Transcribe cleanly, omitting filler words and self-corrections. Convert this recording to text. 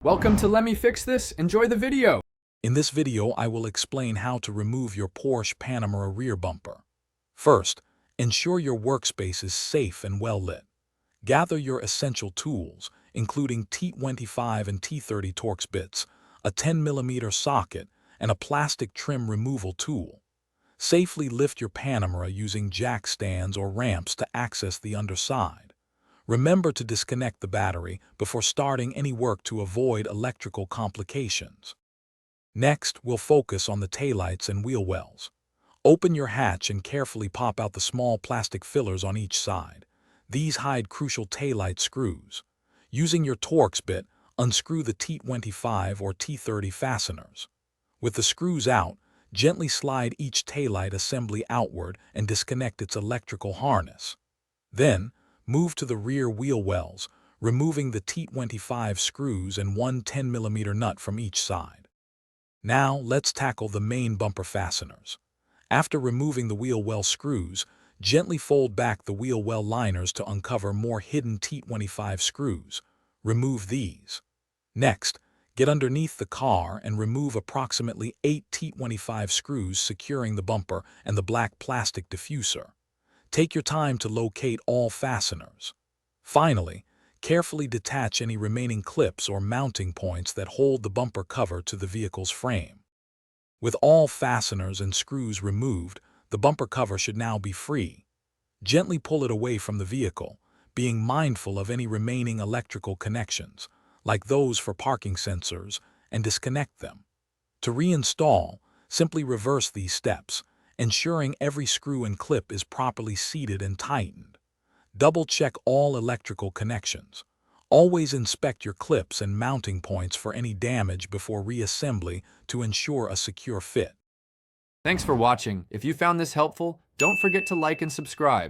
Welcome to Let Me Fix This. Enjoy the video. In this video, I will explain how to remove your Porsche Panamera rear bumper. First, ensure your workspace is safe and well lit. Gather your essential tools, including T25 and T30 Torx bits, a 10mm socket, and a plastic trim removal tool. Safely lift your Panamera using jack stands or ramps to access the underside. Remember to disconnect the battery before starting any work to avoid electrical complications. Next, we'll focus on the taillights and wheel wells. Open your hatch and carefully pop out the small plastic fillers on each side. These hide crucial taillight screws. Using your Torx bit, unscrew the T25 or T30 fasteners. With the screws out, gently slide each taillight assembly outward and disconnect its electrical harness. Then, move to the rear wheel wells, removing the T25 screws and one 10mm nut from each side. Now, let's tackle the main bumper fasteners. After removing the wheel well screws, gently fold back the wheel well liners to uncover more hidden T25 screws. Remove these. Next, get underneath the car and remove approximately 8 T25 screws securing the bumper and the black plastic diffuser. Take your time to locate all fasteners. Finally, carefully detach any remaining clips or mounting points that hold the bumper cover to the vehicle's frame. With all fasteners and screws removed, the bumper cover should now be free. Gently pull it away from the vehicle, being mindful of any remaining electrical connections, like those for parking sensors, and disconnect them. To reinstall, simply reverse these steps, ensuring every screw and clip is properly seated and tightened. Double-check all electrical connections. Always inspect your clips and mounting points for any damage before reassembly to ensure a secure fit. Thanks for watching. If you found this helpful, don't forget to like and subscribe.